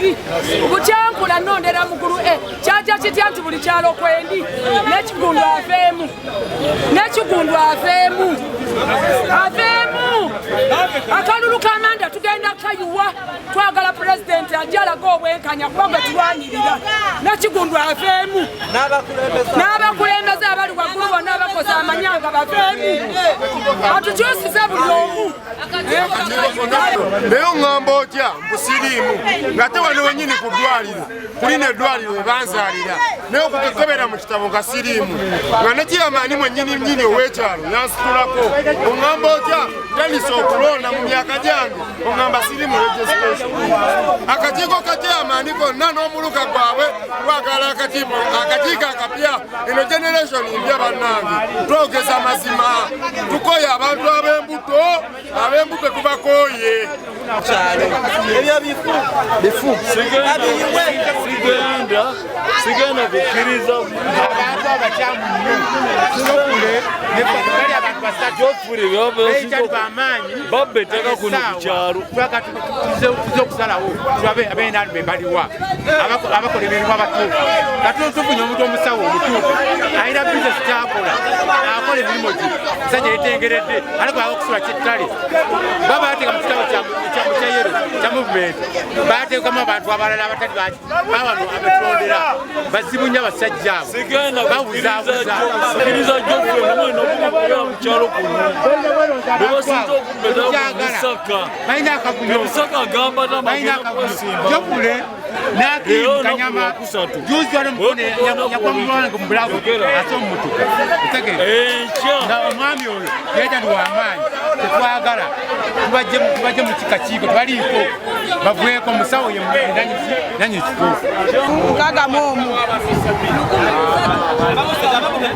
kiri bukyankula nondera mukulu kyaja kitya nti buli kyalo kwendi n'ekigundu aveemu akalulu kamanda tugenda kayuwa twagala pulezidenti ajalaga obwenkanya kubanga tulwanirira n'ekigundu aveemu n'abakulembeze abali waggulu bonna abakoze amanyanga baveemu atukyusize buli omu naye oŋŋamba otya mpusiriimu ng'ate wano wenyini ku ddwaliro kulina eddwaliro we banzaalira naye okukekebera mu kitabo nga siriimu nga ne kiyamaani mwennyini ow'ekyalo yansitulako oŋŋamba otya tandise okulonda mu myaka gyange oŋŋamba siriimu registration akakiiko ka kiyamaani konna n'omuluka gwabwe twagala akakiiko akapya eno generation mpya bannange twogeza mazima tukoye abantu ab'embuto tubakoye ebyo bifu sigenda kukkiriza abantu abakyamu nnyo babbe ettaka kuno ku kyalo tuze okusalawo tulabe abenaani be baliwa abakola emirimu abatuufu katutufunye omuntu omusawo omutuufu alina bizinesi kyakola akola emirimu gi musajja yetengeredde ate kwaba okusula kittale baba bateeka mu kitabo kyayero kya muvumenti bateekamu abantu abalala abatali baki bawano abatulondera bazibu nnyo abasajja abo bawuzaabuza sikiriza joffe namwena okumakuya mu kyalo kuno bebasinza okumbeza kumisaka emisaka agamba namagenda jofule nakimu kanyama juzi wale mukone yakwamulwana kumulago ate omutuka nga omwami oyo yeeta ndi wamaanyi tetwagala tubajje mu kikakiiko tebaliiko bavueko musawo ye nanyi ekituufu nkagamomu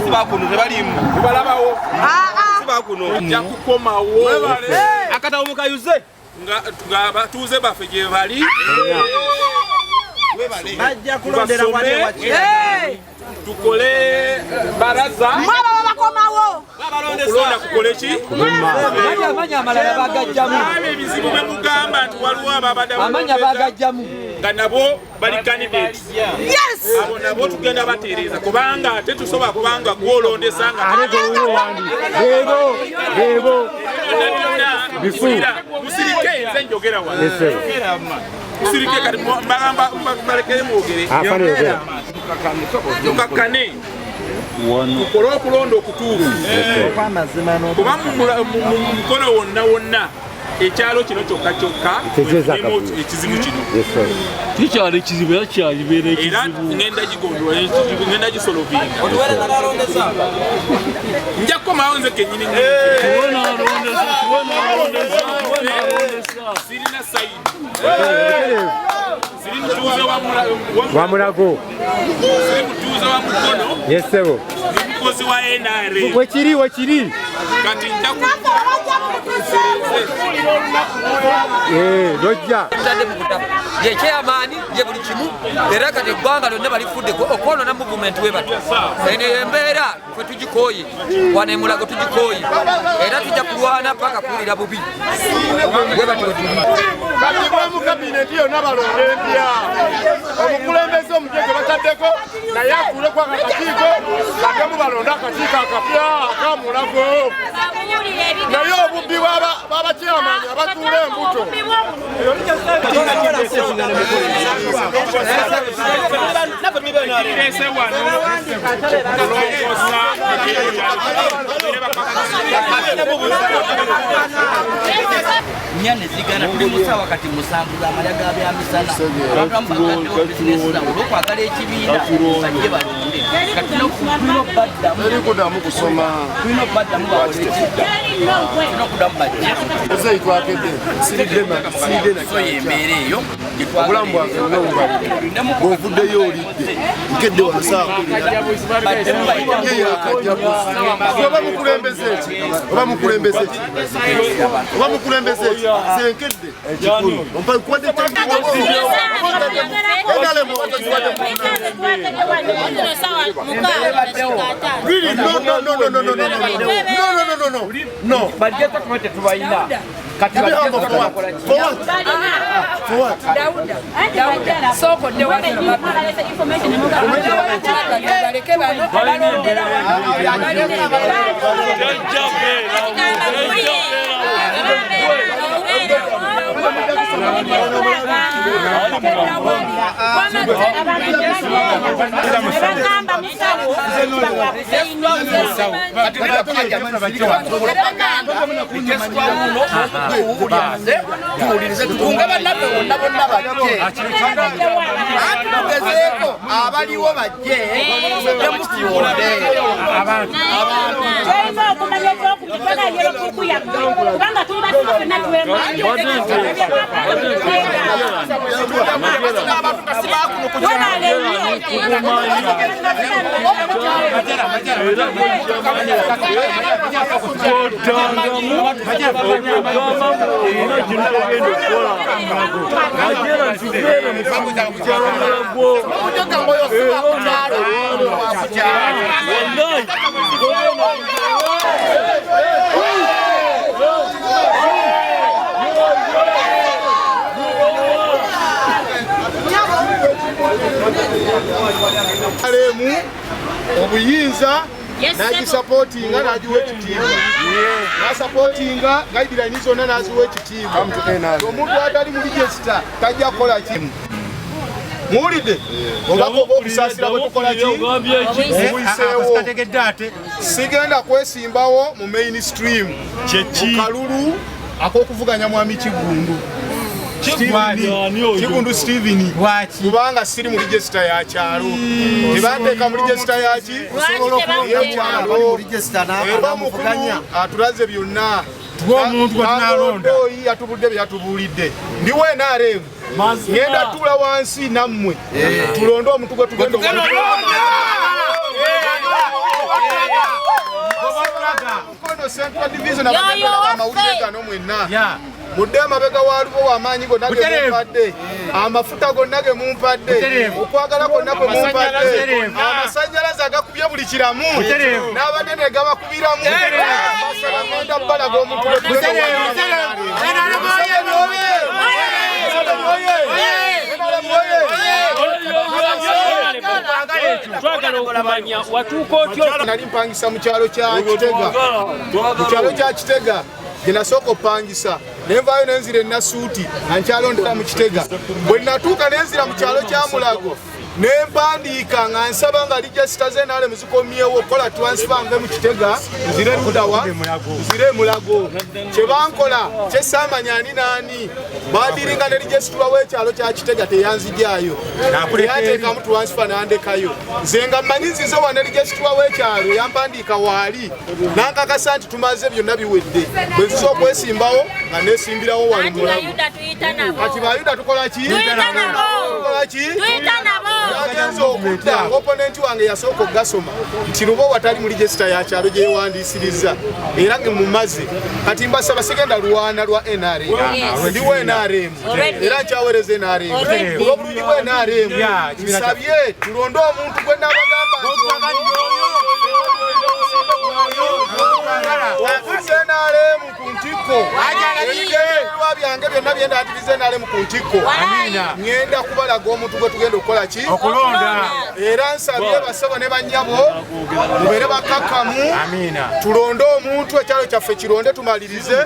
sibakuno tebalimu tubalabawo sibakuno jakukomawo akatawo mukayuze nga batuuze baffe gye bali bajja kulondera tukole baraza okulonda kukole ki amanya amalala bagajjamu ebizibu bwe mugamba nti waliwo amanya bagajjamu nga nabo bali candidate abo nabo tugenda batereeza kubanga ate tusobola kubanga gwolondesa nga musirike nze njogera wano musirike kati mbagamba balekere mwogere tukakkane tukole okulonda okutuufu kuba mu mukono wonna ekyalo kino kyokka ekizibu kino kikyali ekizibu era kyalibeera era ngenda gigondola ngenda gisolovinga nja kukomawo nze kenyini sirina sayidi siri mutuuze wa mulago siri mutuuze wa mukono yesebo mukozi wa NRA wekiri kati njaku lojja ye chairmani ye buli kimu era kati eggwanga lyonna balifuddeko okwonona muvumenti we bato eno embeera ffe tugikoye wano emulago tugikoye era tujja kulwana paka kuwulira bubi we bato wetuli kati bwemu kabineti yonna balonda empya omukulembeze omujege bataddeko naye akuuleko akakakiiko atemu balonda akakiiko akapya akamulago naye obubbi bw'abakyamaanyi abatuula embuto nyane zigana tuli musawa kati musanvu z'amalya byamisana abantu bagaddewo bizinesi zaabwe olw'okwagala ekibiina bajje balonde kati tulina okubaddamu kusoma tulina okubaddamu bakolekidda tulina okuddamu bajje ezeyi twakedde so y'embeera eyo obulamu bwange bw'ovuddeyo olidde nkedde oba mukulembeze ki senkedde ekikulu Really? No. Bajeta tumete tubaina. Kati bajeta tubakola ki? For what? Dauda. Soko de wale information abaliwo bajje Alemu obuyinza nagisupportinga nagiwa ekitiibwa nasupportinga guideline zonna naziwa ekitiibwa omuntu atali mu register tajja kukola kimu muwulidde obako obusaasira bwe tukola ki obuyiseewo sigenda kwesimbawo mu mainstream mu kalulu ak'okuvuganya mwami Kigundu Kigundu Steven kubanga siri mu register ya kyalo tebanteeka mu register yaki y'ekyalo atulaze byonna oyi yatubudde byeyatubuulidde ndiwo NRM ngenda tuula wansi nammwe tulonde omuntu gwe tugenda Central Division amawulire gano mwenna mudde amabega waliwo w'amaanyi gonna ge mumpadde amafuta gonna ge mumpadde okwagala kwonna kwe mumpadde amasannyalaze agakubye buli kiramu n'abanene gabakubiramu asalamenda bbala g'omuntu nali mpangisa mu kyalo kya Kitega gye nasooka opangisa nenvaayo nenzira enasuuti nga nkyalondera mu Kitega bwe natuuka nenzira mu kyalo kya Mulago nempandiika nga nsaba nga register z'NRM zikomyewo okukola transfer nve mu Kitega nzire Ludawa nzire Mulago kye bankola kye saamanya ani naani baadiringa ne registrwa w'ekyalo kya Kitega teyanzijaayo yateekamu transfer nandekayo nze nga mmanyi nzize wane registrwa w'ekyalo yampandiika waali nankakasa nti tumaze byonna biwedde bwe nziza okwesimbawo nga nesimbirawo wano Mulago kati bayuda tukola ki? yagenza okudda oponenti wange yasooka ogasoma nti lubo watali mu register ya kyalo gye yewandiisiriza era nge mumaze kati mbasaba sigenda lwana lwa NRM ndiwo NRM era nkyaweereza NRM olw'obulungi bwa NRM nsabye tulonde omuntu gwe nabagamba NRM ku ntikko ebirwa byange byonna byenda ativize NRM ku ntikko ngenda kubalaga omuntu gwe tugenda okukola ki okulonda era nsabye basaba ne bannyabo mubeere bakakkamu tulonde omuntu ekyalo kyaffe kironde tumalirize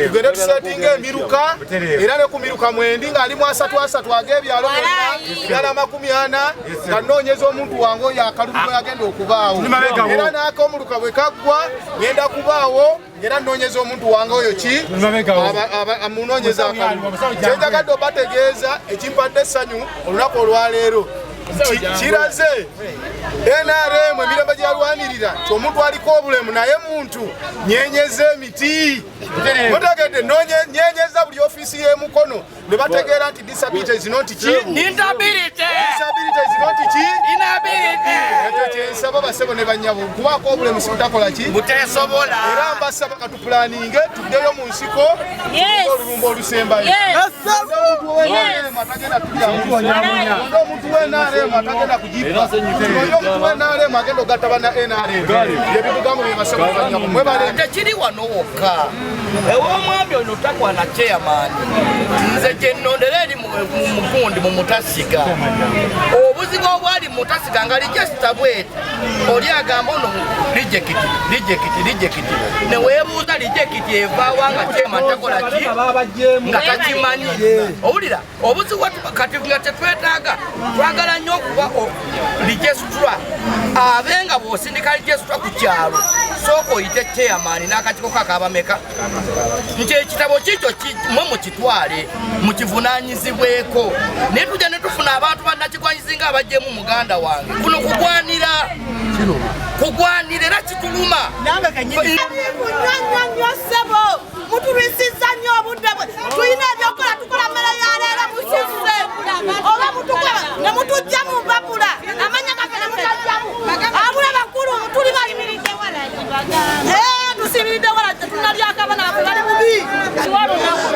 tugende tusetinga emiruka era ne ku miruka mwendi ng'ali mu 3 ag'ebyalo byonna 40 nga nnoonyeza omuntu wange oyo akalulu bwe yagenda okubaawo era n'akomuluka bwe kaggwa ngenda kubaawo era nnoonyeza omuntu wange oyo ki amunoonyeza akalulu kyenjagadde obategeeza ekimpadde essanyu olunaku olwaleero kiraze NRM emirembe gyalwanirira nti omuntu aliko obulemu naye muntu nyenyeza emiti mutegedde nyenyeza buli ofiisi y'emukono ne bategeera nti disability is not ki disability is not ekyo kyensaba basebo ne banyabo kubako obulemu sikutakola ki butesobola era mbasaba katupulaninge tuddeyo mu nsiko olulumba olusembayo omuntu w'NRM atagenda kugipa omuntu w'NRM agenda ogattaba na NRM yebibugamu byebasaba banyabo mwebale tekiri wano wokka ew'omwami ono takwana chairman nze gyennondera eri mu mukundi mu mutasiga obuzibu obwali mu mutasiga nga lijesita bweti oli agamba ono lijekiti neweebuuza lijekiti evaawa nga chairman takola ki nga takimanyi owulira obuzibu kati nga tetwetaaga twagala nnyo okuba lijesitula abenga bw'osindika lijesitula ku kyalo sooka oyite chairman n'akatiko kakabameka nti ekitabo kikyo mwe mukitwale mukivunaanyizibweko naye tujja ne tufuna abantu bannakigwanyizi nga abajjemu muganda wange kuno kugwanira era kituluma nnyo ssebo mutulwisiza nnyo obudde bwe tulina ebyokola tukola mmere yaleero musisse oba mutukola ne mutujja mu mpapula amanya gaffe ne mutajjamu abula bakulu tuli bayimiridde wala tusibiridde wala tetunalyakaba nabo bali bubi kiwalunaku